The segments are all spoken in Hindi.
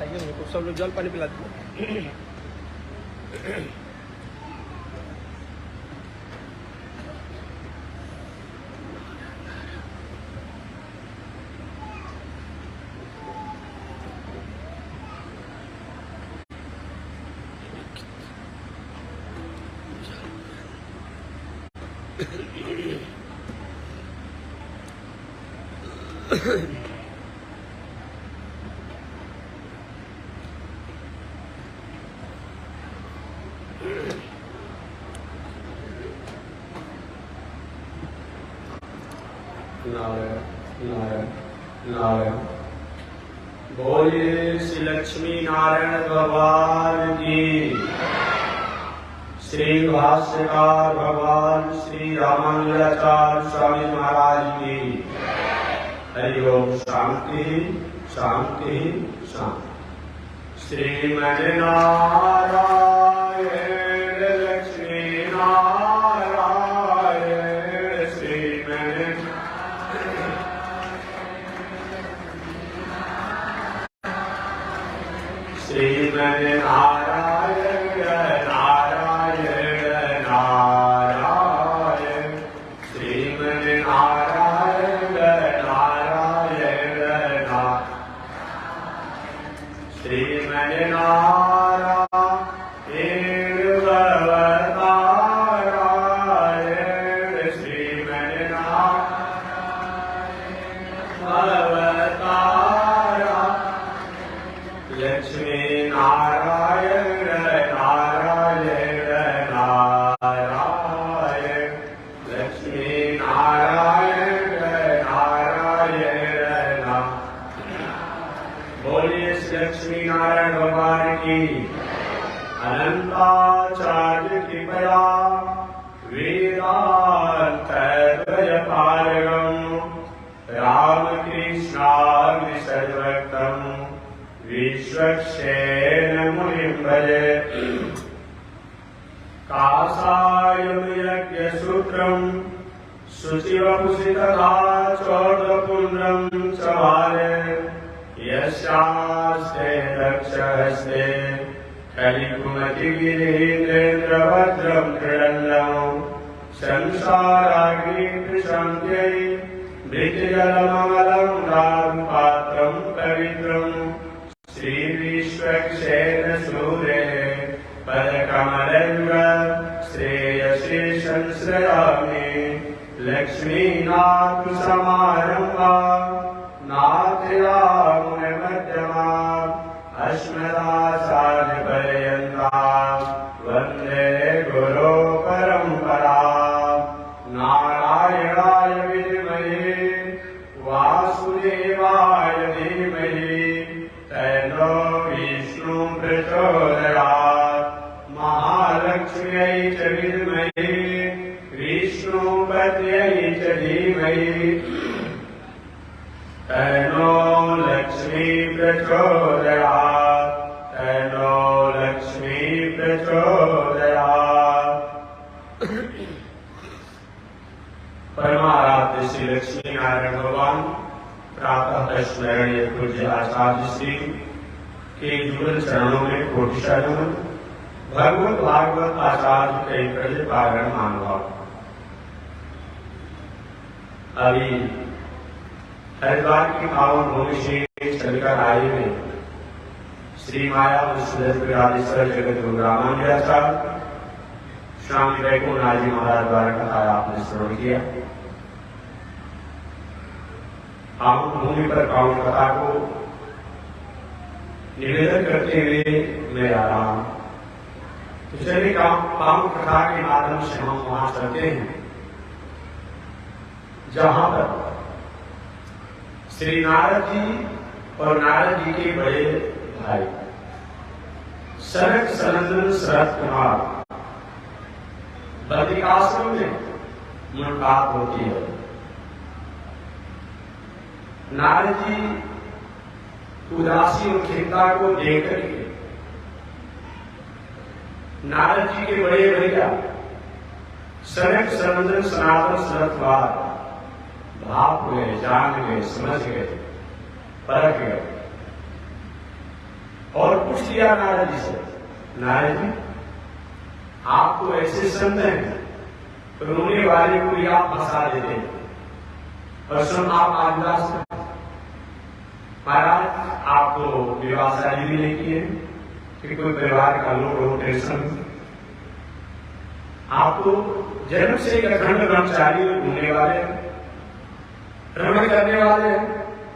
तो सब लोग जल पानी पिला दिए। नारायण। बोलिए श्री लक्ष्मी नारायण भगवान की। श्री भाष्यकार भगवान श्री रामानुजाचार्य स्वामी महाराज की। हरि ओम। शांति शांति शांति। श्रीमद् नारायण लक्ष्मी नारायण। श्रीमद् नारायण नारायण नारायण। श्रीमद् नारायण नारायण नारायण। श्रीमद् नारायण भवतारायण। श्रीमद् लक्ष्मी नारायण नारायण नारायण। लक्ष्मी नारायण नारायण नारायण। बोलिए श्री लक्ष्मी नारायण भगवान की। अनंताचार्य कृपया वेदांतद्वयपारगम् रामकृष्णाग्निसर्वक्तम् विश्वक्सेन मुनिं भजे। काषायं यज्ञसूत्रं शुचिवपुषि तथा चोदपुण्ड्रं च वाले। यस्यास्ते दक्षहस्ते कलिकुमतिगिरीन्द्रेन्द्रभद्रं त्रिदण्डं। संसाराग्निप्रशन्त्यै मृतजलममलं रागपात्रं पवित्रम्। श्री विश्वक्सेन सूरे पदकमलयुग श्रेयसे संश्रयामि। लक्ष्मीनाथ समारम्भा नाथयामुनमध्यमा अस्मदाचार्यपर्यन्ता वन्दे गुरो परम्परा। नारायणाय विद्महे वासुदेवाय धीमहि तन्नो विष्णु प्रचोदयात्। महालक्ष्म्यै च विद्महे विष्णुपत्यै च धीमहि तन्नो लक्ष्मी प्रचोदयात्। तन्नो लक्ष्मी प्रचोदयात्। परमाराध्य श्री लक्ष्मी नारायण भगवान प्रातः स्मरणीय पूज्य आचार्य श्री के जुगल चरणों में कोटिशा नमन। भगवत भागवत आचार्य कई प्रजे पारण मानव। अभी हरिद्वार की पावन भूमि से चलकर आए में श्री माया विश्वेश्वराधीश्वर जगत गुरु रामानुजाचार्य स्वामी वैकुंठनाथ जी महाराज द्वारा कथा आपने श्रवण किया। पावन भूमि पर पावन कथा को निवेदन करते हुए मैं आ रहा हूं। तो चलिए पावन कथा के माध्यम से हम वहां चलते हैं जहां पर श्री नारद जी और नारद जी के बड़े भाई सनक सनंदन शरद कुमार बद्रिकाश्रम में मुलाकात होती है। नारद जी उदासी और खिन्नता को देखकर के नारद जी के बड़े भैया सनक सनंदन सनातन शरद कुमार भाप हुए, जान गए, समझ गए, परख गए। और पूछ लिया नारद जी से, नारद जी आप तो ऐसे संत हैं, रोने वाले को भी आप हंसा देते हैं, और सुन आप आदिदास महाराज आप तो विवाह शादी भी नहीं किए कि कोई परिवार का लोग हो, टेंशन, आप तो जन्म से एक अखंड ब्रह्मचारी घूमने वाले, भ्रमण करने वाले,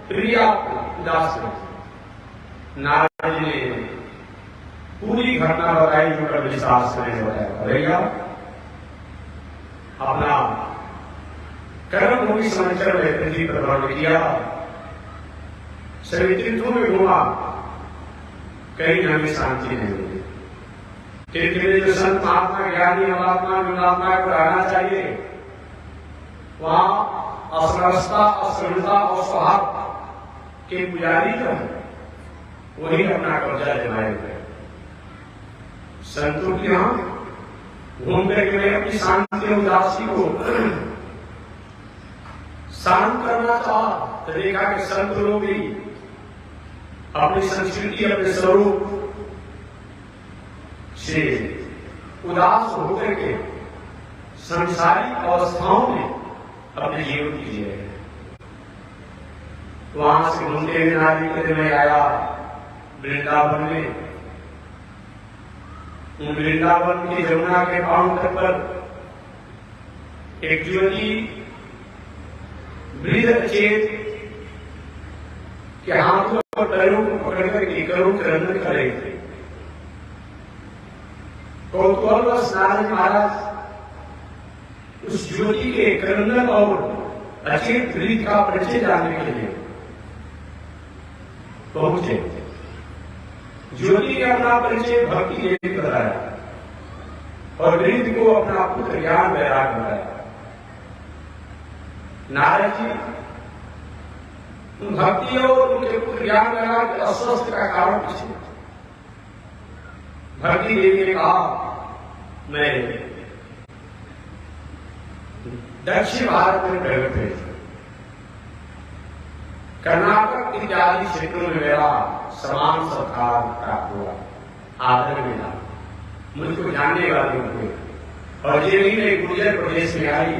फिर आप उदास हैं। नारद जी ने पूरी घटना बताई जो कभी शास्त्र ने बताया। भैया अपना कर्म भूमि समझकर मैं पृथ्वी पर भ्रमण किया, सभी तीर्थों में घूमा, कहीं हमें शांति नहीं मिली। तीर्थ में जो संत महात्मा ज्ञानी महात्मा गुणात्मा को रहना चाहिए, वहां असमरसता, असमता और स्वभाव के पुजारी जो है वही अपना कब्जा जमाए हुए। संतों के यहां घूम करके मैं अपनी शांति उदासी को शांत करना चाहा, तो देखा कि संत लोग भी अपनी संस्कृति, अपने स्वरूप से उदास होकर के संसारिक अवस्थाओं में अपने जीवन कीजिए। वहां से घूमते हुए नारी में आया वृंदावन में। वृंदावन की यमुना के पांव तट पर एक ज्योति वृद्ध चेत के हाथों और पैरों को पकड़कर एकरों क्रंदन कर रहे थे। कौतूहलवश नारद महाराज उस ज्योति के क्रंदन और अचेत वृद्ध का परिचय जानने के लिए पहुंचे। ज्योति ने अपना परिचय भक्ति देवी बताया और वृद्ध को अपना पुत्र ज्ञान वैराग बताया। नारद जी भक्ति और उनके पुत्र ज्ञान वैराग अस्वस्थ का कारण पूछे। भक्ति देवी ने कहा, मैं दक्षिण भारत में प्रकट हुई, कर्नाटक इत्यादि क्षेत्रों में मेरा समान सत्कार प्राप्त हुआ, आदर मिला, मुझको जानने वाले हुए, और ये भी मैं गुर्जर प्रदेश में आई,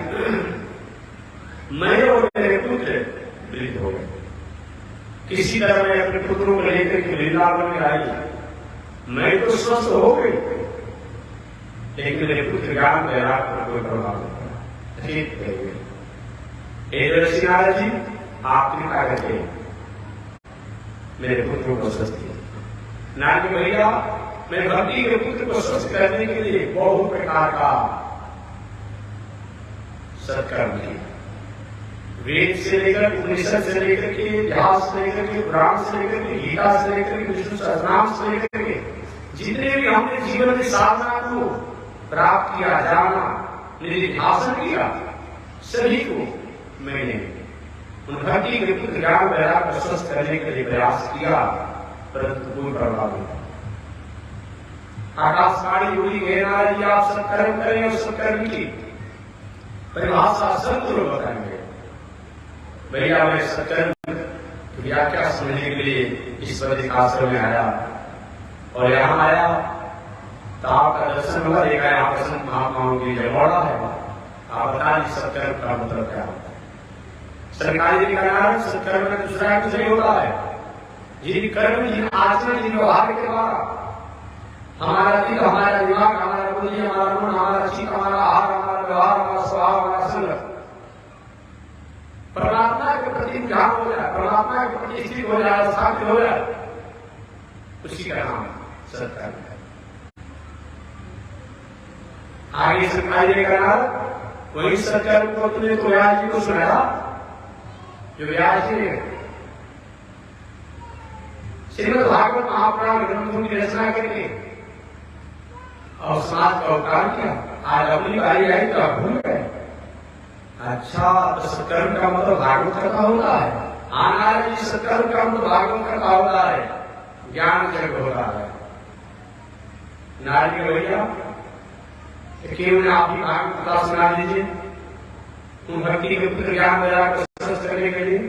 मैं और मेरे पुत्र वृद्ध हो गए। किसी तरह मैं अपने पुत्रों को लेकर के वृंदावन में आई, मैं तो स्वस्थ हो गई, लेकिन मेरे पुत्र ज्ञान वैराग पर कोई प्रभाव नहीं पड़ा। नारद जी आप कृपा करके मेरे पुत्रों को स्वस्थ किया। नारद भैया मैं भक्ति के पुत्र को स्वस्थ करने के लिए बहुत प्रकार का सत्कर्म किया। वेद से लेकर उपनिषद से लेकर के इतिहास से लेकर के पुराण से लेकर के गीता से लेकर के विष्णु सहस्रनाम से लेकर के जितने भी हमने जीवन में साधना को प्राप्त किया, जाना, निधिध्यासन किया, सभी को मैंने उन भक्ति के पुत्र ज्ञान वैराग को स्वस्थ करने के लिए प्रयास किया, परंतु कोई प्रभाव नहीं। आकाशवाणी हुई, नारद जी आप सत्कर्म करें और सत्कर्म की परिभाषा संत लोग बताएंगे। भैया मैं सत्कर्म व्याख्या सुनने के लिए इस वैदिक आश्रम में आया, और यहाँ आया तो आपका दर्शन हुआ, देखा यहाँ पर संत महात्माओं की जगोड़ा है। आप बताइए सत्कर्म का मतलब क्या होता है? सरकारी जी का नाम सत्कर्म का दूसरा कुछ नहीं होता है। जिन कर्म, जिन आचरण, जिन व्यवहार के द्वारा हमारा दिल, हमारा दिमाग, हमारा बुद्धि, हमारा मन, हमारा चित्त, हमारा आहार, हमारा व्यवहार, हमारा स्वभाव, हमारा संग परमात्मा के प्रति ध्यान हो जाए, परमात्मा के प्रति स्थित हो जाए, स्थापित हो जाए, उसी का नाम सत्कर्म है। आगे सरकारी जी का नाम वही सत्कर्म को तुमने तो व्यास जी को सुनाया, जो व्यास जी ने श्रीमद् भागवत महापुराण ग्रंथों की रचना करके और समाज का उपकार किया। आज अपनी बारी आई तो आप भूल गए। अच्छा, तो सत्कर्म का मतलब भागवत कथा होता है। नारद जी सत्कर्म का मतलब भागवत कथा होता है, ज्ञान जग होता है। नारद जी भैया केवल आप ही भागवत कथा सुना दीजिए उन भक्ति के पुत्र ज्ञान वैराग को स्वस्थ करने के लिए।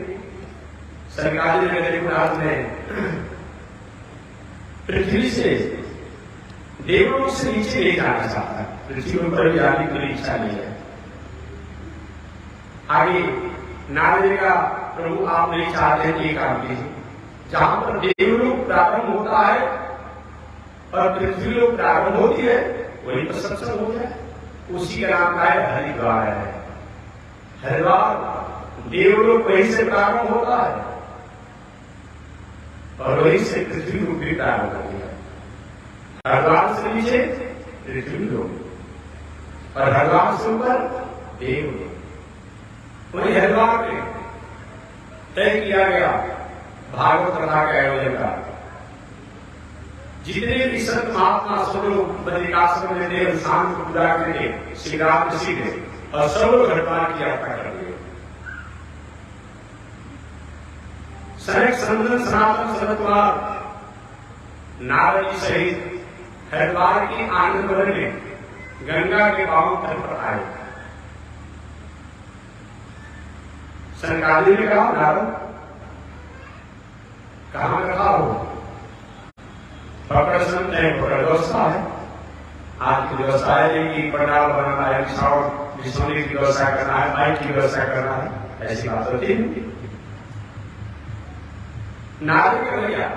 सरकारी में पृथ्वी से देवलोक से नीचे नहीं जाना चाहता, पृथ्वी ऊपर भी जाने की इच्छा नहीं है। आगे नारद का प्रभु आप नहीं चाहते हैं, एक काम कीजिए, जहां पर देवलोक प्रारंभ होता है और पृथ्वी लोक प्रारंभ होती है वहीं पर सत्संग हो जाए। उसी का नाम का है हरिद्वार है। हरिद्वार देवलोक वहीं से प्रारंभ होता है और वहीं से पृथ्वी लोक भी प्रारंभ होती है। हरिद्वार से नीचे पृथ्वी लोक और हरिद्वार से ऊपर देवलोक। वही हरिद्वार में तय किया गया भागवत कथा के आयोजन का। जितने भी संत महात्मा सब लोग बद्रिकाश्रम में देव शाम को पूरा करके श्री राम ऋषि थे और सब लोग हरिद्वार की यात्रा कर दिए। सनक सनंदन सनातन सनत कुमार नारद जी सहित हरिद्वार की आनंद वन में गंगा के पावन तट पर आए। सनकादि ने कहा, नारद कहां कथा हो? पकड़ संत है, पकड़ व्यवस्था है। आज की व्यवस्था है कि पंडाल बनाना है, बिछौने की व्यवस्था करना है, माइक की व्यवस्था करना है, ऐसी बात होती है। नारद का भैया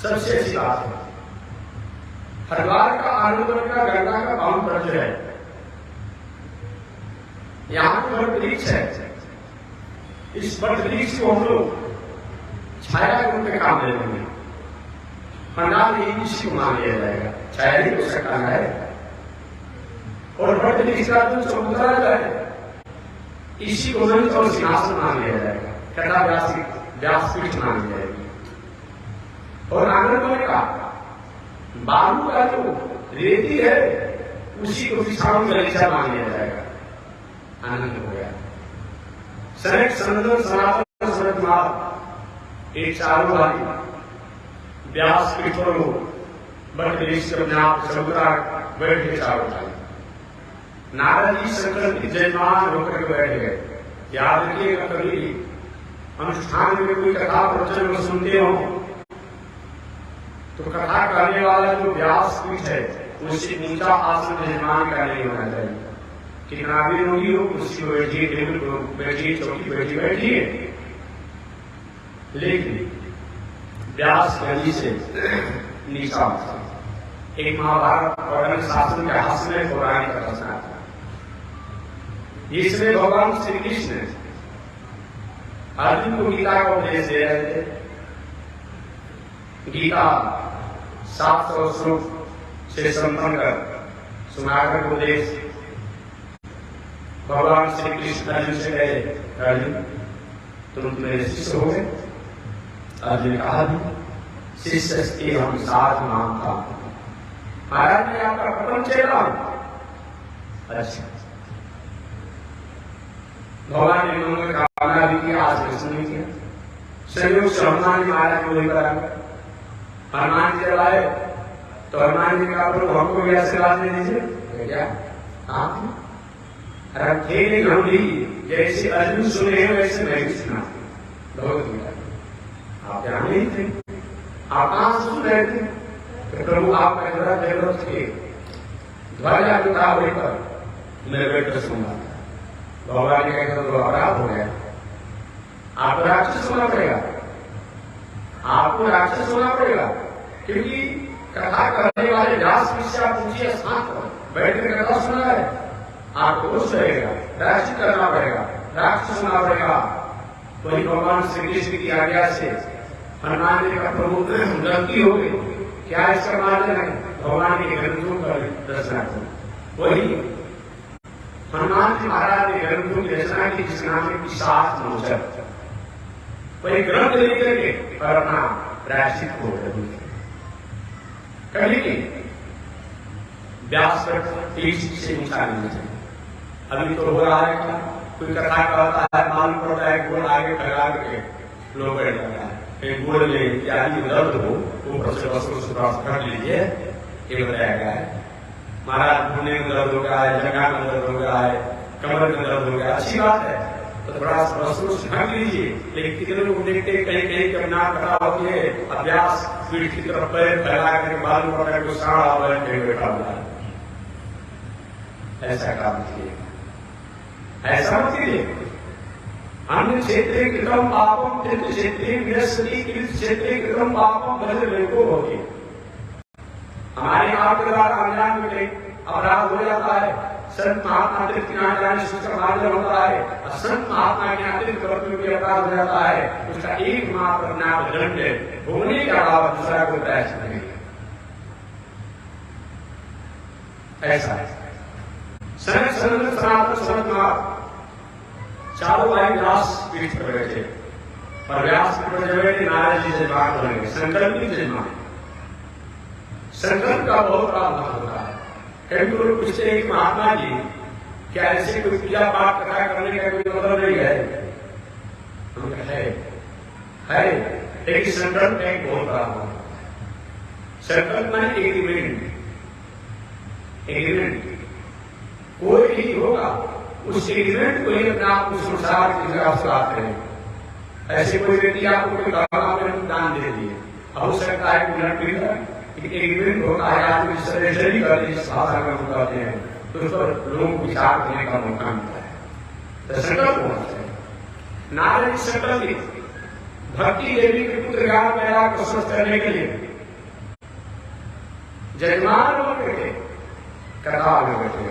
सबसे अच्छी बात है। हरिद्वार का आनंद का गंगा का पावन तट है। यहां पर वृक्ष है, इस वट वृक्ष को हम लोग छाया के रूप में काम दे देंगे। पंडाल इसी को मान लिया जाएगा, छाया नहीं हो सकता है। और वट वृक्ष का जो चबूतरा है इसी को मंच और सिंहासन मान लिया जाएगा, कथा व्यासपीठ मान लिया जाएगी। और आनंद का बालू का जो रेती है उसी को विछावन गलीचा मान लिया जाएगा। आनंद हो गया। सनक सनंदन सनातन सनत कुमार एक चारों भाई व्यास पीठ पर बट वृक्ष चबूतरा बैठे चारों भाई। नारद जी शंकर की जयमान होकर के बैठ गए। याद रखिएगा, कभी अनुष्ठान में कोई कथा प्रवचन को सुनते हो तो कथा करने वाला जो व्यास पीठ है उससे ऊंचा आसन जजमान का नहीं होना चाहिए। कितना भी रोगी हो कुर्सी पर बैठिए, टेबल पर बैठिए, चौकी बैठी बैठिए, लेकिन व्यास गली से नीचा होता। एक महाभारत पौराणिक शासन के हाथ में पौराणिक रचना था। इसमें भगवान श्री कृष्ण अर्जुन को गीता का उपदेश दे रहे थे। गीता 700 श्लोक से संपन्न कर सुनाकर उपदेश भगवान श्री कृष्ण अर्जुन से कहे, अर्जुन तुम मेरे शिष्य हो गए? अर्जुन ने कहा, शिष्य के हम साथ मानता हूं। महाराज मैं आपका परम चेला हूं। अच्छा, भगवान ने मंगल कामना भी किया, आज कृष्ण ने किया। संयोग से हनुमान जी महाराज को वही करा। हनुमान जी जब आए तो हनुमान जी ने कहा, प्रभु हमको भी आशीर्वाद दे दीजिए। क्या आप थे नहीं, हम भी जैसे अर्जुन सुने हैं वैसे मैं भी सुना। भगवत गीता आप यहाँ नहीं थे, आप कहां सुन रहे थे? तो प्रभु आप जरूरत थे, ध्वजा जो था वही पर मैं बैठकर सुना। भगवान ने कहकर तो अपराध हो गया, आपको राक्षस होना पड़ेगा, आपको राक्षस होना पड़ेगा, क्योंकि कथा करने वाले व्यास से आप ऊंचे स्थान पर बैठकर कथा सुना है। आपको दोष रहेगा, राक्षस करना पड़ेगा, राक्षस होना पड़ेगा। वही भगवान श्री कृष्ण की आज्ञा से हनुमान जी का प्रभु गलती हो गई, क्या इसका मार्जन है? भगवान के ग्रंथों का रचना करो। वही हनुमान जी महाराज ने ग्रंथों की रचना की जिसका नाम है पिशाच मोचन। वही ग्रंथ लेकर के और अपना प्रायश्चित हो कभी व्यास पर से ऊंचा नहीं चाहिए। अभी तो हो रहा है क्या, कोई कथा कहता है, मालूम पड़ता है गोड़ आगे फैला करके लोग बैठ जाता है। गोड़ में इत्यादि दर्द हो ऊपर से वस्त्र सुधार कर लीजिए, ये बताया गया है। महाराज घुटने में दर्द हो गया है, जगह में दर्द हो गया है, कमर में दर्द हो गया, अच्छी बात है, तो थोड़ा महसूस ढंग लीजिए। लेकिन कितने लोग देखते कहीं कहीं के अपना कथा होती है, अभ्यास पीठ की तरफ पैर फैला करके मालूम पड़ा कि सारा बैठा हुआ है। ऐसा काम कीजिए, ऐसा मत कीजिए। अन्य क्षेत्रे कृतम पापम तीर्थ क्षेत्रे विनश्यति तीर्थ क्षेत्रे कृतम पापम भजनको होगी। हमारे आप के द्वारा अनजान में कहीं अपराध हो जाता है, संत महात्मा तीर्थ के यहाँ जाने से उसका मार्जन होता है, और संत महात्मा के यहाँ तीर्थ करने में अपराध हो जाता है, उसका एकमात्र नाम दंड होने के अलावा दूसरा कोई प्रयास नहीं है। ऐसा है सनातन संत महात्मा चारों भाई व्यास पीठ पर बैठे, और व्यास पीठ पर बैठे नारद जी से बात बनेंगे, संकल्प की जन्मा। संकल्प का बहुत बड़ा महत्व होता है। कभी लोग पूछते हैं कि महात्मा जी क्या ऐसे कोई पूजा पाठ कथा करने का कोई मतलब नहीं है? हम है, लेकिन संकल्प का एक बहुत बड़ा महत्व है। संकल्प माने एग्रीमेंट कोई भी होगा, उस एग्रीमेंट को ही अपने आप को संसार की जगह से आते हैं। ऐसे कोई व्यक्ति आपको कोई दान दे दिए, हो सकता है कि लड़की का एग्रीमेंट होता है, आदमी सर्जरी करते हैं, भाषा में हम कहते हैं, तो उस पर लोगों को विचार करने का मौका मिलता है। तो संकल्प होना चाहिए। नारद जी संकल्प भक्ति देवी के पुत्र ज्ञान पैदा को स्वस्थ करने के लिए जजमान होकर के कथा में बैठे,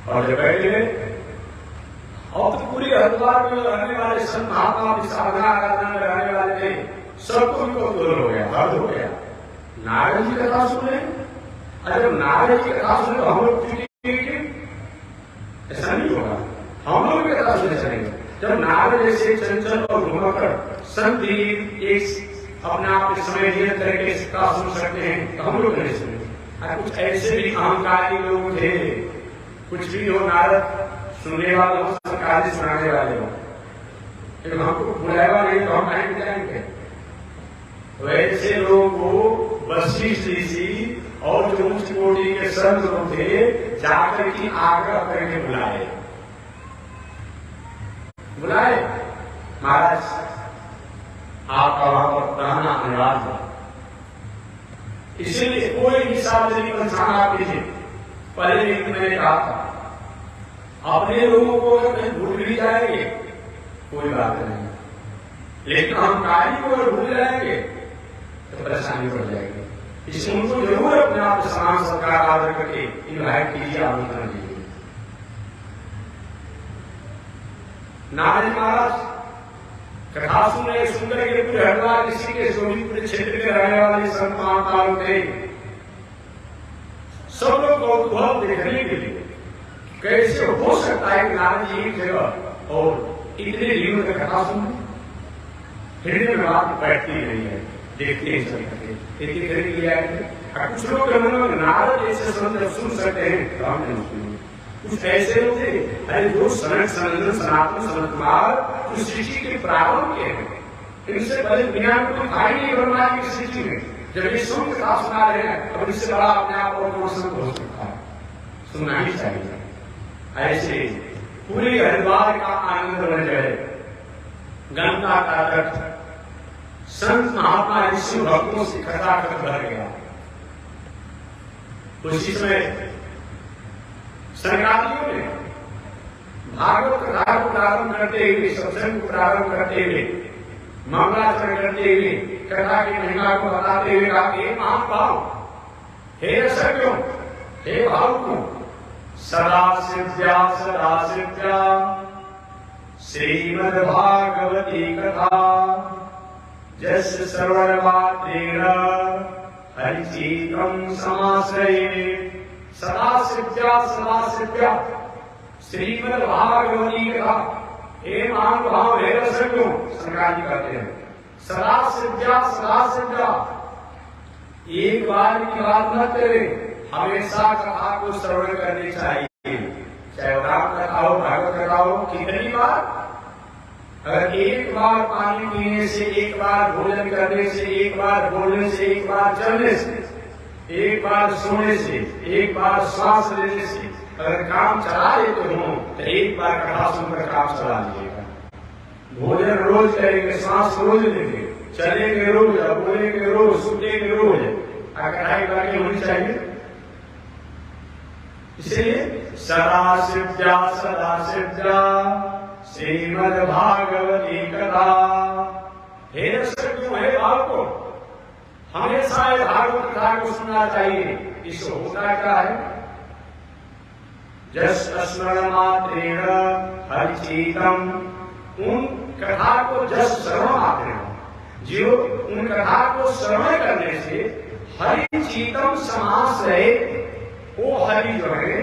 और जब बैठे और तो पूरी हरिद्वार में रहने वाले संत महात्मा की साधना आराधना में रहने वाले थे, सबको उनको दूर हो गया, हद हो गया। नारद जी कथा सुने, जब नारद जी कथा सुने तो हम लोग ऐसा नहीं होगा, हम लोग भी कथा सुने चलेंगे। जब नारद जैसे चंचल और घुमाकर संत एक अपने आप के समय नियत तरीके से कथा सुन सकते हैं, तो हम लोग नहीं सुने। कुछ ऐसे भी अहंकारी लोग थे, कुछ भी हो, नारद सुनने वाले हो, सरकारी सुनाने वाले हो, लेकिन हमको बुलावा नहीं तो हम कहीं जाएंगे। वैसे लोगों को वशिष्ठ ऋषि और जो उच्च कोटि के संत लोग थे, जाकर की आग्रह करके बुलाए महाराज आपका वहां पर रहना अनिवार्य है, इसीलिए कोई भी सार्वजनिक संस्थान आप लीजिए। पहले एक मैंने कहा था, अपने लोगों को अगर कहीं भूल भी जाएंगे कोई बात नहीं, लेकिन हम कार्य को अगर भूल जाएंगे तो परेशानी बढ़ जाएगी। इसलिए उनको जरूर अपने आप समान सरकार आदर करके इन्वाइट कीजिए, आमंत्रण दीजिए। नारद महाराज कथा सुन रहे, सुंदर के पूरे हरिद्वार किसी के शोभित क्षेत्र में रहने वाले संत महात्मा थे, सब लोग कौतूहल देखने के लिए कैसे हो सकता है कि नारद जी एक जगह और इतने दिनों तक कथा सुन, हृदय में बात बैठती नहीं है, देखते ही चलते एक लिया। कुछ लोग के मन में नारद जैसे संत सुन सकते हैं, हम नहीं सुनेंगे। कुछ ऐसे लोग थे, अरे जो सनातन संत कुमार जो सृष्टि के प्रारंभ के हैं, इनसे पहले दुनिया में कोई था ही नहीं ब्रह्मांड की सृष्टि में। जब ये सुन कथा सुना रहे हैं, अब इससे बड़ा अपने आप और कौन संत हो सकता है? सुनना ही चाहिए। ऐसे पूरे हरिद्वार का आनंद बन जाए, गंगा का तट संत महात्मा ऋषि भक्तों से खचाखच भर गया। उसी समय सरकारियों ने भागवत कथा को प्रारंभ करते हुए, सत्संग को प्रारंभ करते हुए, मंगलाचरण करते हुए, कथा की महिमा को बताते हुए कहा, हे महानुभाव, हे रसज्ञों, हे भावुकों, सदा सिद्ध्या श्रीमद्भागवती कथा जस श्रवण मात्रेण हरिचित्तं समाश्रये। सदा सिद्ध्या श्रीमद्भागवती कथा, हे महानुभाव, हे रसज्ञों, शंकराचार्य जी कहते हैं, सदा सिद्ध्या, एक बार की बात न करें, हमेशा कथा को श्रवण करनी चाहिए, चाहे राम कथा हो, भागवत कथा हो। कितनी बार? अगर एक बार पानी पीने से, एक बार भोजन करने से, एक बार बोलने से, एक बार चलने से, एक बार सोने से, एक बार श्वास लेने से अगर काम चला लेते हो, तो एक बार कथा सुनकर काम चला लीजिएगा। भोजन रोज करेंगे, सांस रोज लेंगे, चलेंगे रोज, बोलेंगे रोज, सुनेंगे रोज, कढ़ाई करके होनी चाहिए। इसलिए सदा सिद्ध्या श्रीमद् भागवती कथा। हे दर्शक, क्यों है भाव को हमेशा भागवत कथा को सुनना चाहिए। इससे होता क्या है? जस स्मरण मात्रेण हरिचीतम, उन कथा को जस श्रवण मात्रेण, जो उन कथा को श्रवण करने से हरिचीतम समास रहे, वो हरि जो है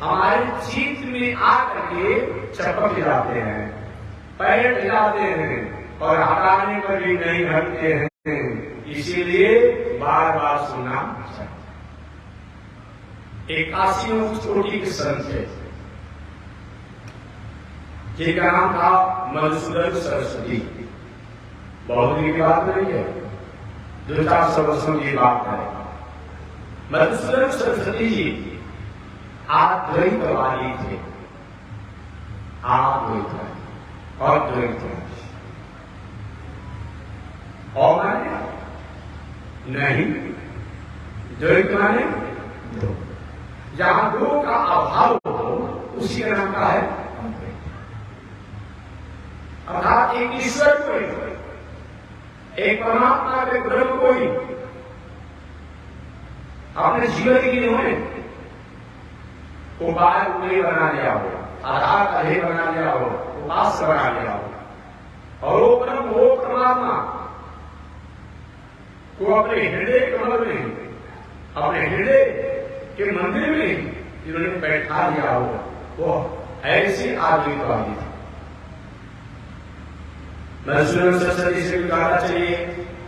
हमारे चित्त में आकर के चपक जाते हैं, पैर जाते हैं और हटाने पर भी नहीं हटते हैं। इसीलिए बार बार सुनना चाहिए। एक 80 कोटि के संत थे जिनका नाम था मधुसूदन सरस्वती। बहुत दिन की बात नहीं है, 200-400 वर्षों की बात है। मधुसूदन सरस्वती जी अद्वैतवादी थे। अद्वैतवादी और माने नहीं, द्वैत माने दो। जहां दो का अभाव हो उसी का नाम का है अर्थात एक ईश्वर कोई, एक परमात्मा के ब्रह्म कोई। आपने जीवन की उन्होंने उपाय उंगली बना लिया हो, आधार अधे बना लिया हो, उपास बना लिया हो, और वो ब्रह्म, वो परमात्मा को अपने हृदय कमल में, अपने हृदय के मंदिर में जिन्होंने बैठा लिया हो, वो ऐसे अद्वैतवादी था। मधुसूदन सरस्वती से कहना चाहिए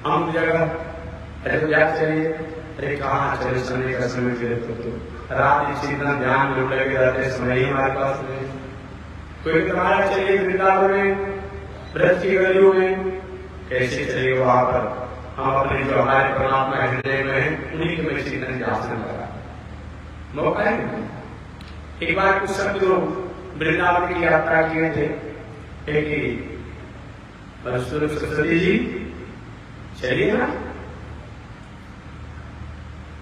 हम जगह अयोध्या चलिए, अरे कहाँ चले, समय का समय चले तो रात इतना ध्यान में लगे रहते, समय ही हमारे पास नहीं। कोई तुम्हारा चलिए वृंदावन में, ब्रज की गलियों में, कैसे चलिए वहां पर हम अपने जो हमारे परमात्मा हृदय में है उन्हीं के में चिंतन के आसन लगा मौका है। एक बार कुछ सब लोग वृंदावन की यात्रा किए थे, एक मधुसूदन सरस्वती जी चलिए ना,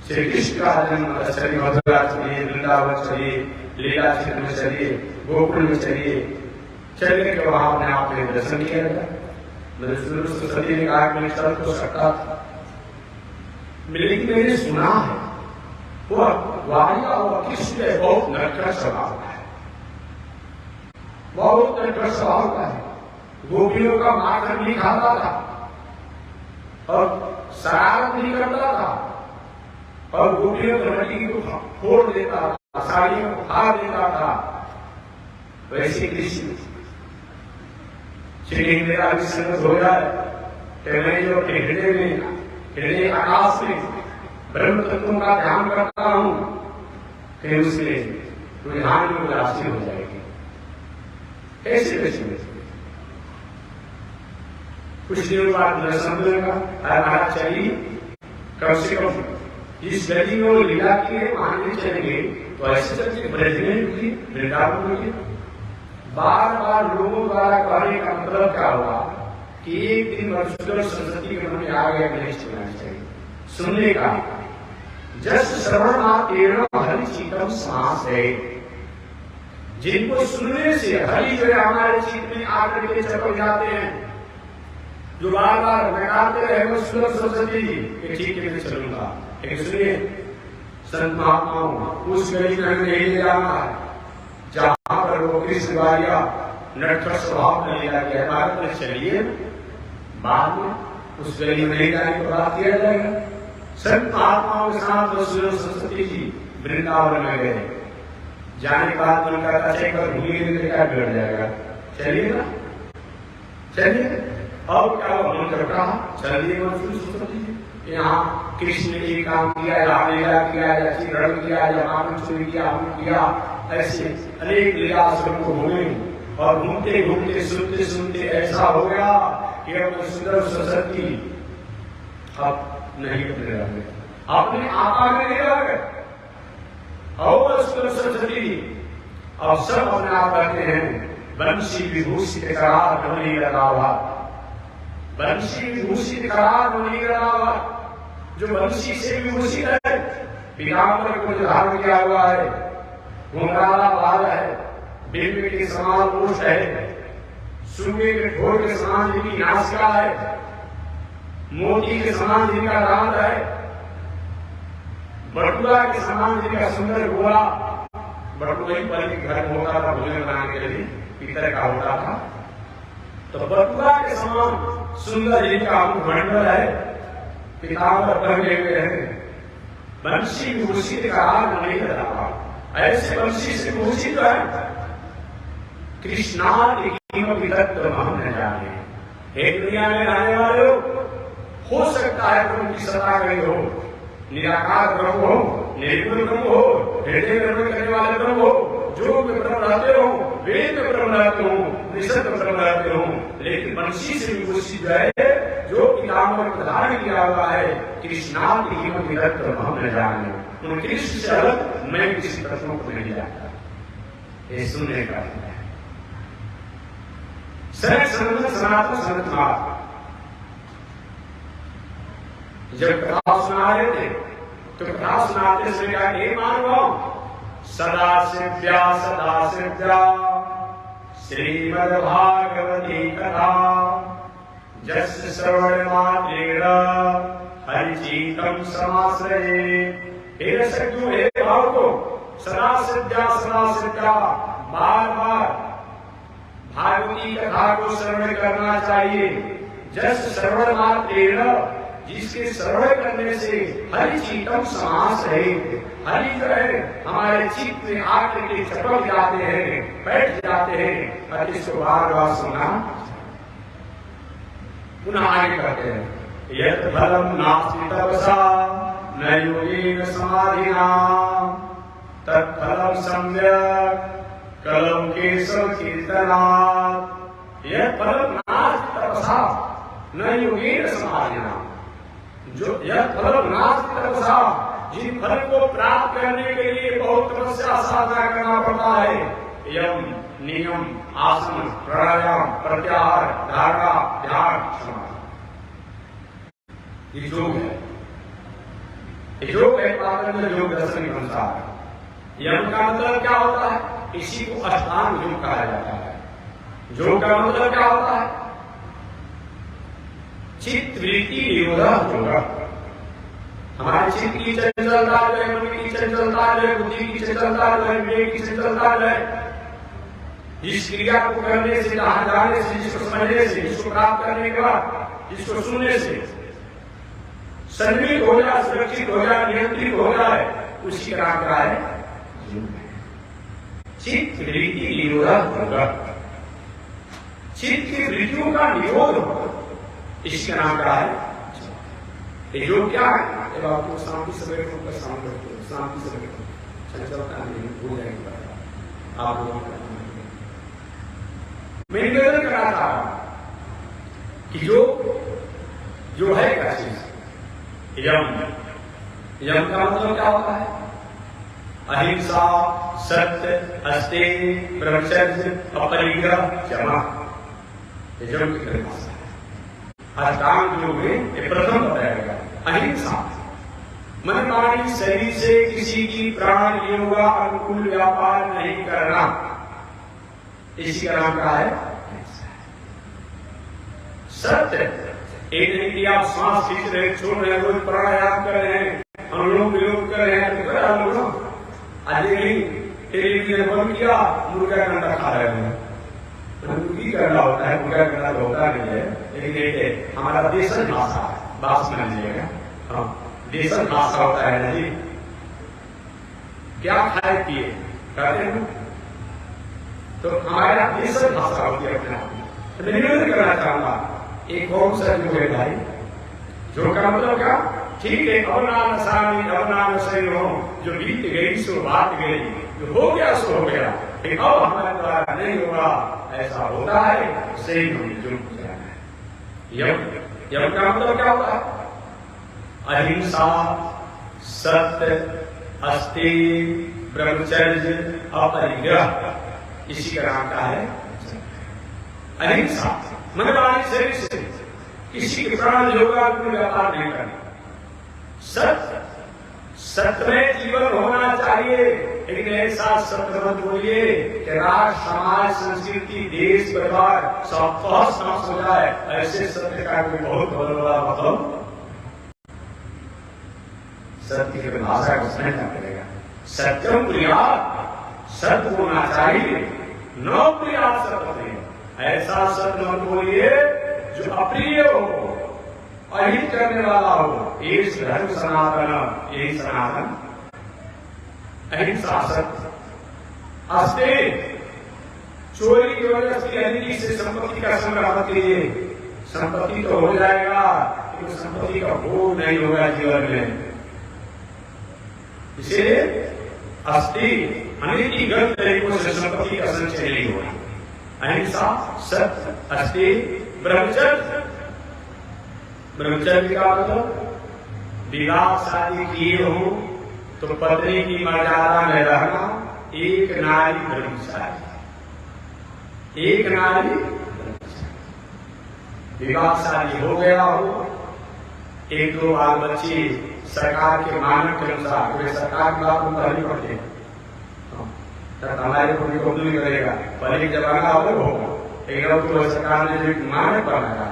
श्री कृष्ण का जन्म चलिए, मथुरा चलिए, वृंदावन चलिए, लीला क्षेत्र में चलिए, गोकुल में चलिए, चलने के वहां अपने आप में दर्शन किया गया। मधुसूदन सरस्वती ने कहा कि मैं चल तो सकता था, लेकिन मैंने सुना है वो वाणिया और कृष्ण बहुत नटखट स्वभाव का है, बहुत नटखट स्वभाव का है। गोपियों का माखन नहीं खाता था और शरारत नहीं करता था, और गोपियों की हड्डी को फोड़ देता था, साड़ियों को फाड़ देता था। वैसे कृष्ण श्री मेरा भी संगत हो जाए कि मैं जो अपने हृदय में, हृदय आकाश में ब्रह्म तत्वों का ध्यान करता हूं, कि उसमें रुझान में उदासी हो जाएगी। कैसे कैसे कुछ दिनों बाद दर्शन मिलेगा, हमारा चलिए कम से कम इस गली में वो लीला की है वहां नहीं चलेंगे, तो ऐसे चलते ब्रज में भी, वृंदावन में भी। बार बार लोगों द्वारा कहने का मतलब क्या हुआ कि एक दिन मधुसूदन सरस्वती के मन में आ गया कि नहीं सुनना चाहिए, सुनने का। जस श्रवण मात्रेण हरिचीतम समास है, जिनको सुनने से हरि जो है हमारे चित्त में आकर के चपक जाते हैं, जो बार बार नकारते रहे मधुसूदन सरस्वती जी कि ठीक है मैं चलूंगा। एक सुनिए संत महात्माओं, उस गली में हमें नहीं ले जाना है जहां पर वो कृष्ण वालिया नटखट स्वभाव का लीला किया, भारत में चलिए, बाद में उस गली में नहीं जाने को बात किया जाएगा। संत महात्माओं के साथ मधुसूदन सरस्वती जी वृंदावन में गए, जाने के बाद उनका चेक पर भूमि क्या बिगड़ जाएगा, चलिए ना चलिए। अब क्या मन कर रहा, चलिए मधुसूदन सरस्वती जी, यहाँ कृष्ण ने ये काम किया, या लीला किया, या रण किया, या माखन चोरी किया, किया, ऐसे अनेक लीला आश्रम को घूमे, और घूमते घूमते सुनते सुनते ऐसा हो गया कि अब मधुसूदन सरस्वती अब नहीं अपने रह गए, अपने आपा में नहीं रह गए। और मधुसूदन सरस्वती अब सब अपने आप कहते हैं बंशी विभूषित करार ध्वनि लगावा, बंशी विभूषित करार ध्वनि लगावा। जो बंशी से विभूषित है, पीताम्बर को जो धारण किया हुआ है, घुंघराला बाल है, बिल्ली के समान मूछ है, सूखे के ठोर के समान जिनकी नासिका है, मोती के समान जिनका दांत है, बटुआ के समान जिनका सुंदर गोला। बटुआ ही पहले घर में होता था भोजन बनाने के लिए, पीतल का होता था। तो बटुआ के समान सुंदर जिनका मुखमंडल है, पीताम्बर पहने हुए हैं, बंशी विभूषित का हाथ नहीं लगा। ऐसे बंशी से विभूषित है कृष्णार्थ तत्व हम न जाने। हे दुनिया में रहने वाले हो सकता है तुम की सत्ता गई हो, निराकार ब्रह्म हो, निर्गुण ब्रह्म हो, हृदय में करने वाले ब्रह्म हो, जो में ब्रह्म रहते हो, वेद में ब्रह्म रहते हो, निषद में ब्रह्म रहते हो, लेकिन बंशी से विभूषित है जो पीताम्बर को धारण किया हुआ है कृष्णार्थ तत्व हम न जाने। उन कृष्ण से अलग मैं किसी तत्वों को नहीं जानता। ये सुनने का है सनातन संत महात्मा जब कथा सुना रहे थे तो कथा सुनाते समय क्या हे मानव सदा सिद्ध्या श्रीमद् भागवती कथा जस्य श्रवण मात्रेण हरिचित्तम समाश्रये। हे सज्जनों, हे भावको, सदा सिद्ध्या बार बार भागवती कथा को श्रवण करना चाहिए। जस श्रवण मात्रेण, जिसके श्रवण करने से हरिचित्तम समाश्रये, हरि जो है हमारे चित्त में आकर के चपक जाते हैं, बैठ जाते हैं। और इसको बार बार सुना। पुनः आगे कहते हैं यत् फलम नास्ति तपसा न योगेन समाधिना तत्फलम सम्यक् कलम केशव कीर्तनात्। यत् फलम नास्ति तपसा न योगेन समाधिना, जो यत् फलम नास्ति तपसा, जिन फल को प्राप्त करने के लिए बहुत तपस्या साधना करना पड़ता है, यम नियम आसन प्राणायाम प्रत्याहार धारणा ध्यान समाधि, ये योग है। ये योग है पातंजल योग दर्शन के अनुसार। यम का मतलब क्या होता है? इसी को अष्टांग योग कहा जाता है। योग का मतलब क्या होता है? चित्त वृत्ति निरोध योग। हमारे चित्त की चंचलता जो है, मन की चंचलता जो है, बुद्धि की चंचलता जो है, विवेक की चंचलता जो है, जिस क्रिया को करने से, जहां जाने से, जिसको समझने से, जिसको प्राप्त करने के बाद, जिसको सुनने से संमित हो जाए, सुरक्षित हो जाए, नियंत्रित हो जाए, उसी का नाम क्या है? चित्त वृत्ति निरोध होगा। चित्त की वृत्तियों का निरोध होगा, इसका नाम क्या है? ये योग क्या है? जब आपको शांति से बैठो, शांति से बैठो, चंचलता नहीं भूल जाएगी आप लोगों का। मैं निवेदन कर रहा था कि जो है क्या चीज? यम का मतलब क्या होता है? अहिंसा, सत्य, अस्तेय, ब्रह्मचर्य, अपरिग्रह, क्षमा। ये यम की परिभाषा है। अष्टांग योग में ये प्रथम बताया गया अहिंसा, मन वाणी शरीर से किसी की प्राण योगा अनुकूल व्यापार नहीं करना, इसी का नाम क्या है? सत्य, एक दिन की आप सांस खींच रहे, छोड़ रहे, रोज प्राणायाम कर रहे हैं, अनुलोम विलोम कर रहे हैं, तो क्या लोग आज नहीं टेलीविजन बंद किया, मुर्गा कंडा खा रहे हैं। मुर्गी करना होता है, मुर्गा करना तो होता नहीं है, लेकिन देखिए हमारा देशन भाषा है, बात समझ लीजिएगा। हाँ, देशन भाषा होता है ना जी। क्या खाए पिए कहते हैं तो हमारे देशन भाषा होती है अपने आप में। मैं निवेदन करना चाहूंगा, एक और सा जो है भाई, जो का मतलब क्या? ठीक है, अपना नशानी अपना नशे हो, जो बीत गई सो बात गई, जो हो गया सो हो गया, लेकिन अब हमारे द्वारा नहीं होगा, ऐसा होता है, सही हमें जो जाना है। यम का मतलब क्या होता है? अहिंसा, सत्य, अस्तेय, ब्रह्मचर्य, अपरिग्रह, इसी का नाम क्या है? अहिंसा मन वाणी शरीर से किसी के प्राण योगा में व्यापार नहीं करना। सत्य, सत्य में जीवन होना चाहिए, लेकिन ऐसा सत्य मत बोलिए कि राष्ट्र समाज संस्कृति देश परिवार सब तहस नहस हो जाए। ऐसे सत्य का कोई बहुत बड़ा मतलब सत्य की भाषा को समझना पड़ेगा। सत्यम कुर्यात्, सत्य बोलना चाहिए, न कुर्यात् सत्य। ऐसा सत्य मत बोलिए जो अप्रिय हो, अहित करने वाला हो। ये धर्म सनातन, यही सनातन अहिंसा सत्य। अस्ते चोरी की वजह से अनिति से संपत्ति का संग्रह मत कीजिए। संपत्ति तो हो जाएगा, लेकिन संपत्ति का भोग नहीं होगा जीवन में। इसलिए अस्ति अनितिगत तरीकों से संपत्ति का संचय नहीं होगा। अहिंसा सत्य, अस्ति ब्रह्मचर्य। ब्रह्मचर्य का मतलब विवाह शादी किए हो तो पत्नी की मर्यादा में रहना, एक नारी ब्रह्मचारी, एक नारी ब्रह्मचारी। विवाह शादी हो गया हो, एक दो बाल बच्चे सरकार के मानक के अनुसार, क्योंकि सरकार की बात हम पहले पढ़ते हैं, हमारे पुण्य को नहीं करेगा। पहले जमाना अलग होगा, लेकिन अब तो सरकार ने जो मानक बनाया,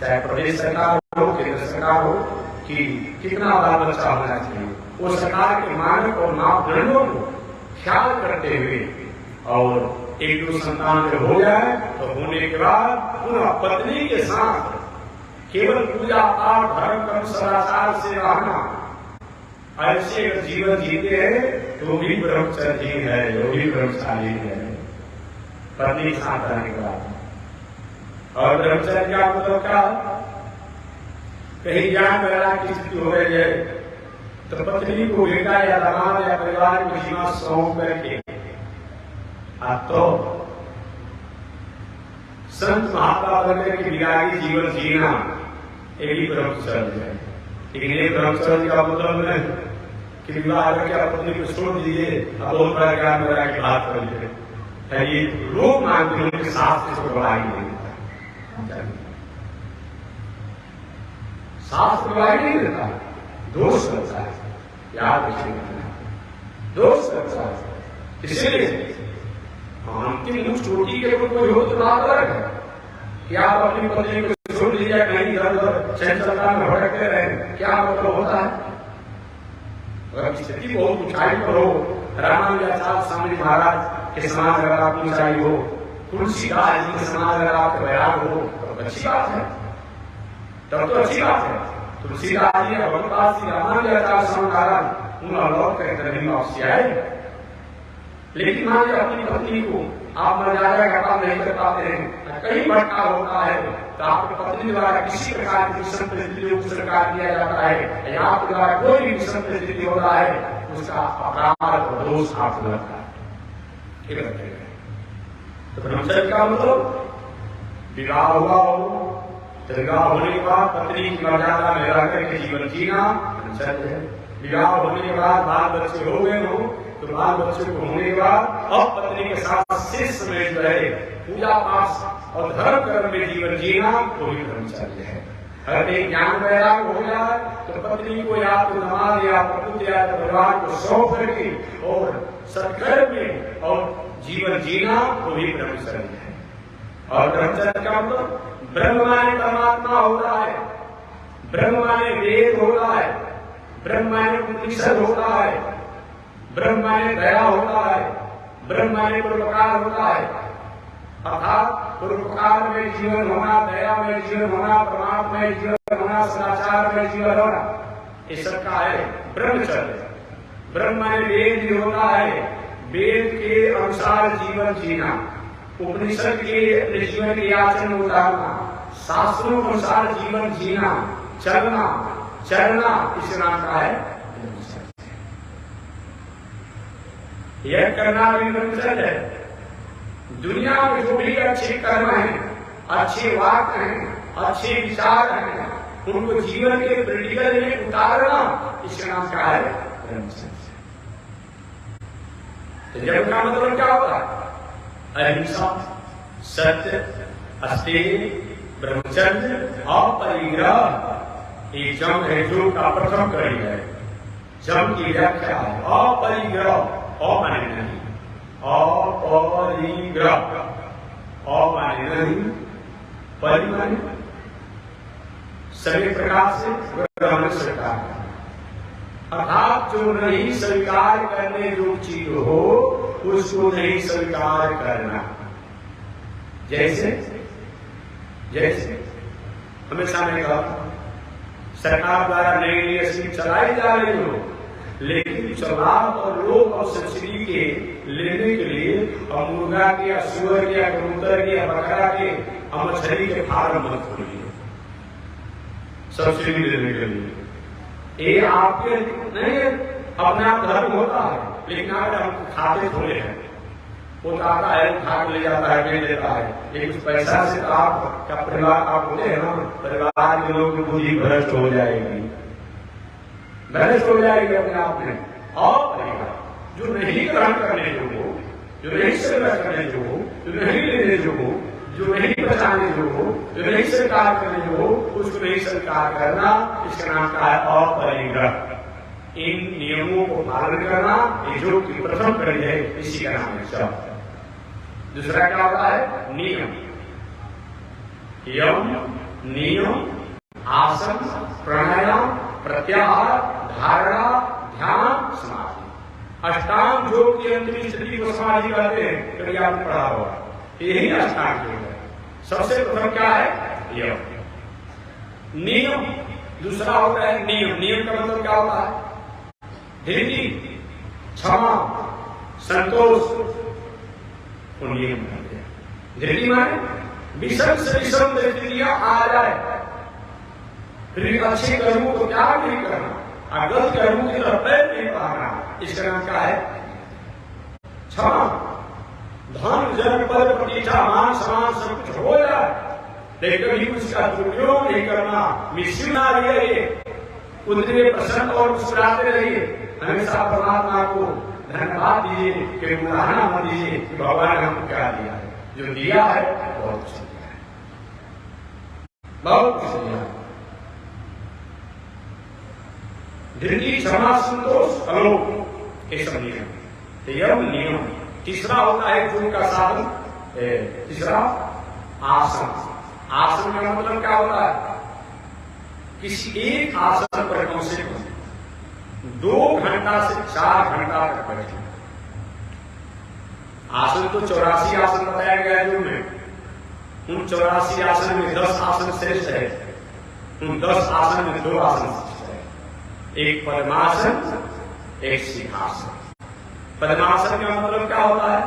चाहे प्रदेश सरकार हो, केंद्र सरकार हो, कि कितना बाल बच्चा होना चाहिए, वो सरकार के मानक और मापदंडों को ख्याल करते हुए, और एक दो संतान जो हो जाए तो होने के बाद पुनः पत्नी के साथ केवल पूजा पाठ धर्म कर्म सदाचार से रहना। ऐसे जीवन जीते हैं तो भी ब्रह्मचर्य है, वो भी ब्रह्मचारी है, पत्नी के साथ रहने के बाद। और ब्रह्मचर्य का मतलब क्या? कहीं ज्ञान वैराग्य की स्थिति हो गई है तो पत्नी को बेटा या दामाद या परिवार की सीमा सौंप करके तो संत महात्मा बनकर के विरागी जीवन जीना, यही ब्रह्मचर्य है। लेकिन ये ब्रह्मचर्य का मतलब नहीं कि विवाह करके आप पत्नी को छोड़ दीजिए, अब बहुत बड़ा ज्ञान वैराग्य की बात कर लीजिए। ये लोग मानते हैं उनके साथ इसको गवाही नहीं देता, शास्त्र गवाही नहीं देता, दोष करता है। याद रखिएगा, दोष करता है। इसलिए अंतिम मुख चोटी के ऊपर कोई हो तो बात अलग है कि आप अपनी पत्नी को छोड़ दीजिए, कहीं इधर उधर चंचलता में भटकते रहे, क्या मतलब होता है? अगर स्थिति बहुत ऊंचाई पर हो, रामानुजाचार्य स्वामी महाराज के समान अगर आप ऊंचाई हो, तुलसीदास जी के समान अगर आप वैराग हो, तो अच्छी बात है, तब तो अच्छी बात है। तुलसीदास जी भगवतदास जी रामानुजाचार्य स्वामी महाराज उन लौट कर धरनी वापसी आए। लेकिन मान लीजिए अपनी पत्नी को आप मर्यादा का काम नहीं कर पाते हैं, कहीं भटकाव होता है, तो आपकी पत्नी द्वारा किसी प्रकार की विषम परिस्थितियों को स्वीकार किया जाता है, या आपके द्वारा कोई भी विषम परिस्थिति होता है, उसका अपराध और दोष आपको लगता है। तो ब्रह्मचर्य का मतलब विवाह हुआ हो तो विवाह होने के बाद पत्नी की मर्यादा में रह करके जीवन जीना ब्रह्मचर्य है। विवाह होने के बाद बाल बच्चे हो गए हो तो बाल बच्चे को होने के बाद अब पत्नी के साथ शेष में जो है पूजा पाठ और धर्म कर्म में जीवन जीना, वो भी ब्रह्मचर्य है। अगर एक ज्ञान वैराग हो जाए तो पत्नी को या तो नमाज या प्रभुत्व या परिवार को सौंप करके और सत्कर्म में और जीवन जीना, वो भी ब्रह्मचर्य है। और ब्रह्मचर्य का मतलब ब्रह्म माने परमात्मा होता है, ब्रह्म माने वेद होता है, ब्रह्म माने उपनिषद होता है, ब्रह्म माने दया होता है, ब्रह्म माने परोपकार होता है। अर्थात परोपकार में जीवन होना, दया में जीवन होना, परमात्मा में जीवन होना, सदाचार में जीवन होना, ये सबका है ब्रह्मचर्य। ब्रह्म माने वेद भी होता है, वेद के अनुसार जीवन जीना, उपनिषद के अपने जीवन के आचरण उतारना, शास्त्रों के अनुसार जीवन जीना, चलना चलना, इस नाम का है यह करना भी ब्रह्मचर्य है। दुनिया में जो भी अच्छे कर्म हैं, अच्छे वाक हैं, अच्छे विचार हैं, उनको जीवन के प्रैक्टिकल में उतारना, इसका नाम क्या है ब्रह्मचर्य। तो जब का मतलब क्या होता है? अहिंसा, सत्य, अस्ते ब्रह्मचर्य अपरिग्रह। ये जम है जो का प्रथम कड़ी है। जम की व्याख्या है अपरिग्रह। अ माने नहीं, अपरिग्रह। अ माने नहीं, परि माने सभी प्रकार से ग्रहण स्वीकार। अर्थात जो नहीं स्वीकार करने जो चीज हो उसको नहीं स्वीकार करना। जैसे जैसे हमेशा मैंने कहा सरकार द्वारा नई नई स्कीम चलाई जा रही हो, लेकिन चुनाव और लोग और सब्सिडी के लेने के लिए और मुर्गा के या सुअर के या कबूतर के या बकरा के और मछली के फार्म मत खोलिए सब्सिडी देने के लिए। ये आपके नहीं अपना धर्म होता है, लेकिन अगर हम खाते खोले हैं वो तो आता है उठा के ले जाता है, बेच देता है, लेकिन उस पैसा से तो आपका परिवार आप होते हैं ना, परिवार के लोग की बुद्धि भ्रष्ट हो जाएगी, भ्रष्ट हो जाएगी अपने आप में। और जो नहीं ग्रहण करने जो हो, जो नहीं सेवा करने जो हो, जो नहीं लेने जो हो, जो नहीं बचाने जो हो, जो नहीं स्वीकार करने जो हो, उसको नहीं स्वीकार करना, इसका नाम का है अपरिग्रह। इन नियमों को पालन करना ये जो की प्रथम कड़ी है, इसी का नाम है शब्द। दूसरा क्या होता है? नियम। यम, नियम, आसन, प्राणायाम, प्रत्याहार, धारणा, ध्यान, समाधि। अष्टांग योग की अंतिम स्थिति को समाधि कहते हैं, कभी आपने पढ़ा होगा। यही अष्टांग योग है। सबसे प्रथम क्या है? यम। नियम दूसरा होता है नियम। नियम का मतलब क्या होता है? धैर्य, क्षमा, संतोष को नियम कहते हैं। धैर्य माने विषम से विषम स्थितियां आ जाए फिर अच्छे कर्मों को क्या नहीं करना, गलत कर्मों की तरफ पैर नहीं बढ़ाना, इसका नाम क्या है? क्षमा। धन जन पद प्रतिष्ठा मान सम्मान सब कुछ हो जाए, लेकिन कभी उसका दुरुपयोग नहीं करना, मिसयूज ना रहिए, उतने प्रसन्न और मुस्कुराते रहिए। हमेशा परमात्मा को धन्यवाद दीजिए कि मुलाहना मत दीजिए कि भगवान ने हमको क्या दिया है। जो दिया है बहुत कुछ दिया है, बहुत कुछ दिया है। धृति, क्षमा, संतोष, अलोक, ये सब नियम। यम नियम। तीसरा होता है योग का साधन। तीसरा आसन। आसन का मतलब क्या होता है? किसी एक आसन पर कम से कम 2 घंटा से 4 घंटा तक बैठे। आसन तो 84 आसन बताया गया है योग में। उन 84 आसन में 10 आसन श्रेष्ठ है। उन 10 आसन में 2 आसन श्रेष्ठ है। एक पद्मासन, एक सिंहासन। पद्मासन का मतलब क्या होता है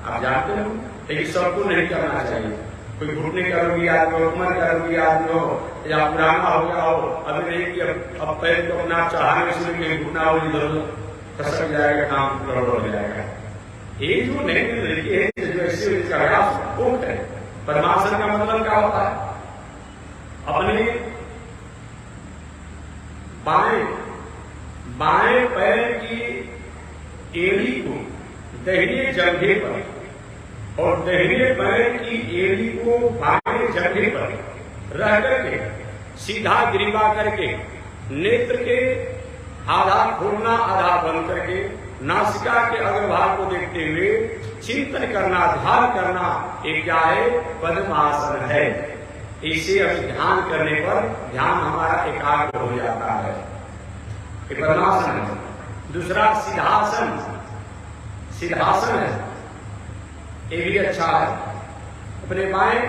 आप जानते हो, लेकिन सबको नहीं करना चाहिए। कोई घुटने का रोगी आदमी हो, कमर का रोगी आदमी हो, या पुराना हो गया हो, अभी नहीं कि अब पैर को अपना चढ़ाने से घुटना हो इधर खसक जाएगा, काम गड़बड़ हो जाएगा। ये जो नए तरीके हैं जो ऐसे प्रयास बहुत है। पद्मासन का मतलब क्या होता है? अपने बाएं पैर की एड़ी को दाहिने जंघे पर और दाहिने पैर की एड़ी को बाएं जंघे पर रह करके सीधा ग्रीवा करके नेत्र के आधा खोलना आधा बंद करके नासिका के अग्रभाग को देखते हुए चिंतन करना, ध्यान करना, ये क्या है? पद्मासन है। इसे अभी ध्यान करने पर ध्यान हमारा एकाग्र हो जाता है। ये पद्मासन है। दूसरा सिद्धासन। सिद्धासन है, ये भी अच्छा है। अपने बाएं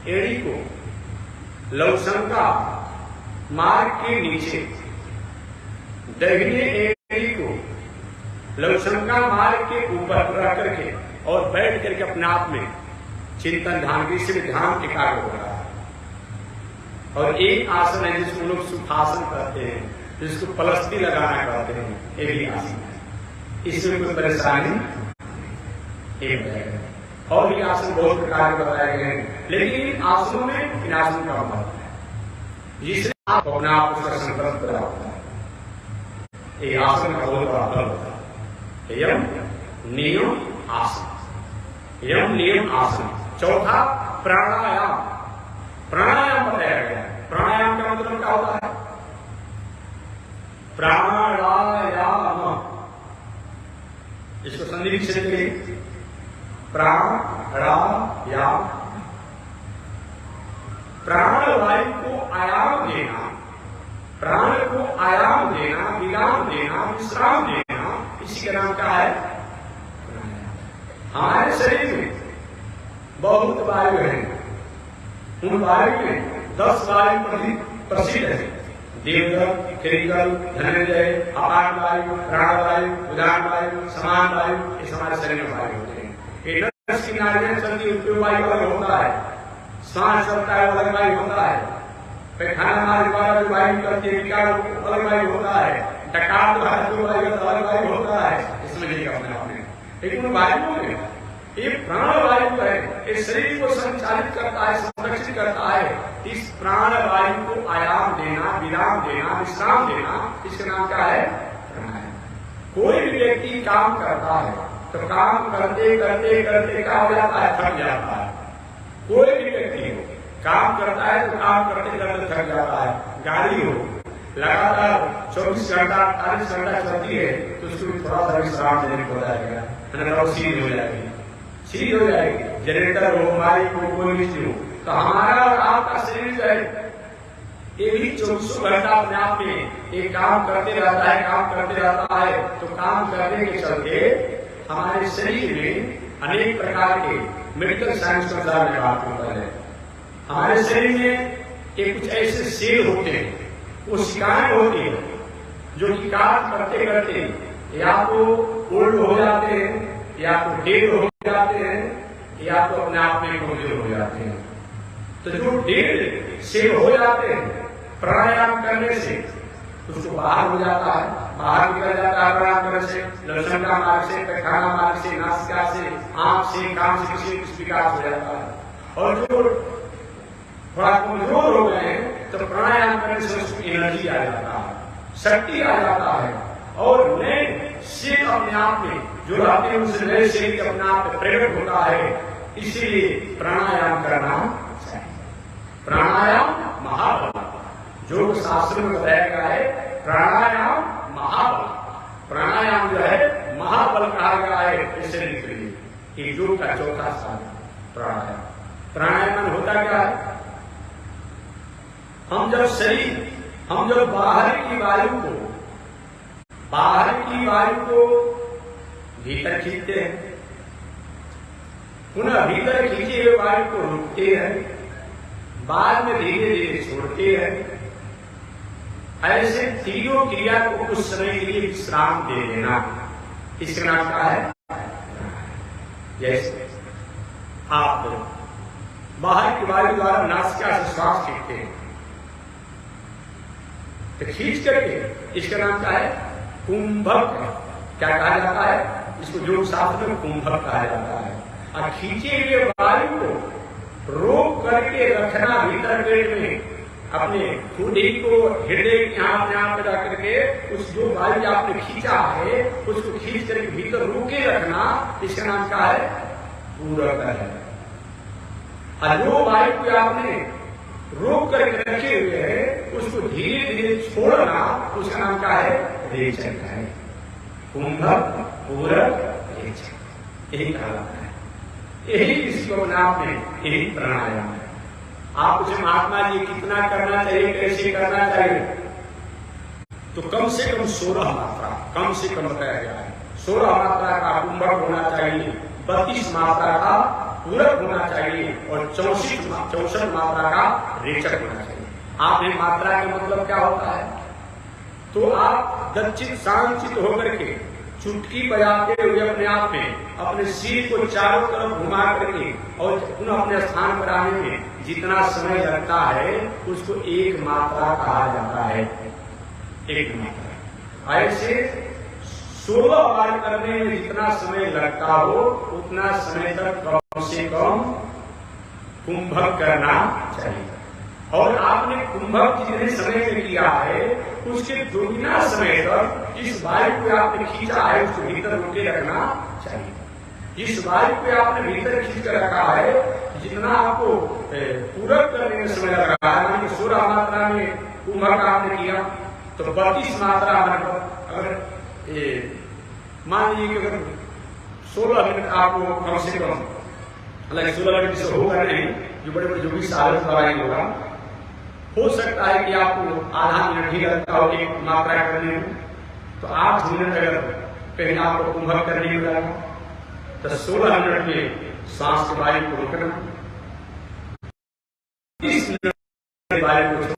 एड़ी को लवशंका मार्ग के नीचे, दाहिने एड़ी को लवशंका मार्ग के ऊपर रख करके और बैठ करके अपने आप में चिंतन ध्यान की से ध्यान एकाग्र हो रहा है। और एक आसन है जिसको लोग सुखासन कहते हैं, जिसको पलस्ती लगाना कहते हैं, ये भी आसन है। इसमें कोई परेशानी नहीं है। और भी आसन बहुत प्रकार के बताए गए हैं, लेकिन इन आसनों में इन आसनों का महत्व है, जिससे आप अपने आप उसका संकल्प पैदा होता है। ये आसन का बहुत बड़ा फल होता है। यम नियम आसन। यम नियम आसन। चौथा प्राणायाम, प्राणायाम बताया गया। प्राणायाम का मतलब क्या होता है? प्राणायाम, इसको संधि विच्छेद करिए, प्राणायाम। प्राण वायु को आयाम देना, प्राण को आयाम देना, विराम देना, विश्राम देना, इसी का नाम क्या है? हमारे शरीर में बहुत वायु है, उन वायु में 10 वायु प्रसिद्ध है। देवदत्त, क्रिकल, धनंजय, अपान वायु, प्राण वायु, उदान वायु, समान वायु, ये हमारे शरीर में वायु होते हैं। नस की नाड़ियां चलती है, वायु अलग होता है, सांस चलता है अलग वायु होता है, पैखाना मारने वाला जो वायु करती है विकार अलग वायु होता है, डकार जो वायु अलग वायु होता है। इसमें नहीं अपने आपने, लेकिन वायु में ये प्राण वायु है, ये शरीर को संचालित करता है, संरक्षित करता है। इस प्राण वायु को आयाम देना, विराम देना, विश्राम देना, इसका नाम क्या है? प्राणायाम। कोई भी व्यक्ति काम करता है तो काम करते करते करते क्या हो जाता है? थक जाता है। कोई भी व्यक्ति हो काम करता है तो काम करते करते थक जाता है। गाड़ी हो लगातार 24 घंटा 48 घंटा चलती है तो उसको थोड़ा सा विश्राम देने को होता है, सीध हो जाएगी, सीध हो जाएगी। जनरेटर हो, बाइक हो, कोई भी चीज हो, तो हमारा और आपका शरीर जो है ये भी 24 घंटा अपने आप में एक काम करते रहता है, काम करते रहता है। तो काम करने के चलते हमारे शरीर में अनेक प्रकार के मेडिकल साइंस के बारे में बात होता है। हमारे शरीर में एक कुछ ऐसे सेल होते हैं, वो शिकायत होती है, जो कि काम करते करते या तो ओल्ड हो जाते हैं, या तो डेड हो जाते हैं, या तो अपने आप में कमजोर हो जाते हैं। तो जो डेड सेल हो जाते हैं प्राणायाम करने से उसको बाहर हो जाता है, बाहर निकल जाता है प्राणायाम करने से, लक्षण का मार्ग से, पैखाना मार्ग से, नासिका से, आंख से, कान से किसी कुछ विकास हो जाता है। और जो थोड़ा कमजोर हो गए तो प्राणायाम करने से उसको एनर्जी आ जाता है, शक्ति आ जाता है, और नए शरीर अपने आप में जो रहते हैं उस नए शरीर अपने आप में प्रकट होता है। इसीलिए प्राणायाम करना चाहिए। प्राणायाम महाबल, जो शास्त्र में बताया गया है, प्राणायाम महाबल। प्राणायाम जो है महाबल कहा गया है इस शरीर के लिए। ये योग का चौथा स्थान प्राणायाम। प्राणायाम होता क्या है? हम जब बाहर की वायु को भीतर खींचते हैं, पुनः भीतर खींचे हुए वायु को रोकते हैं, बाद में धीरे धीरे छोड़ते हैं। ऐसे तीनों क्रिया को कुछ समय के लिए विश्राम दे देना, इसका नाम क्या है? जैसे आप बाहर की वायु द्वारा नासिका से श्वास खींचते हैं, तो खींच करके इसका नाम क्या है? कुंभक। क्या कहा जाता है इसको? योग शास्त्र में कुंभक कहा जाता है। और खींचे हुए वायु को रोक करके रखना भीतर पेट में, अपने हृदय को, हृदय के यहाँ अपने आप में रख करके उस जो वायु आपने खींचा है उसको खींच करके भीतर रोके रखना, इसका नाम क्या है? पूरक है। और जो वायु को आपने रोक करके रखे हुए है उसको धीरे धीरे छोड़ना, उसका नाम क्या है? रेचक है। कुंभक, पूरक, रेचक, यही कहा जाता है। यही इसको नाम में यही प्राणायाम है। आप पूछे महात्मा जी कितना करना चाहिए, कैसे करना चाहिए? तो कम से कम 16 मात्रा, कम से कम बताया गया है। 16 मात्रा का कुंभक होना चाहिए, 32 मात्रा का पूरक होना चाहिए, और 64 मात्रा का रेचक होना चाहिए। आपने मात्रा का मतलब क्या होता है? तो आप दक्षिण शांचित होकर के चुटकी बजाते हुए अपने आप में अपने सिर को चारों तरफ घुमा करके और पुनः अपने स्थान पर आने में जितना समय लगता है उसको एक मात्रा कहा जाता है। एक मात्रा। ऐसे 16 बार करने में जितना समय लगता हो उतना समय तक कम से कम कुंभक करना चाहिए। और आपने कुंभक जितने समय में किया है उसके दोगुना समय तक इस वायु को आपने खींचा है उसको भीतर रोके रखना चाहिए। इस वायु को आपने भीतर खींच कर रखा है, जितना आपको पूरक करने में समय लग रहा है। मानिए 16 मात्रा में कुंभक आपने किया तो 32 मात्रा अगर मान लीजिए कि अगर 16 मिनट आपको कम से कम, हालांकि 16 मिनट से होगा नहीं, जो बड़े बड़े जोगी साधक दवाई होगा, हो सकता है कि आपको आधा मिनट ही लगता हो एक मात्रा करने में, तो 8 मिनट अगर कहीं आपको कुंभक करने में लगा तो 16 मिनट में सांस के वायु को रोकना, 30 मिनट वायु को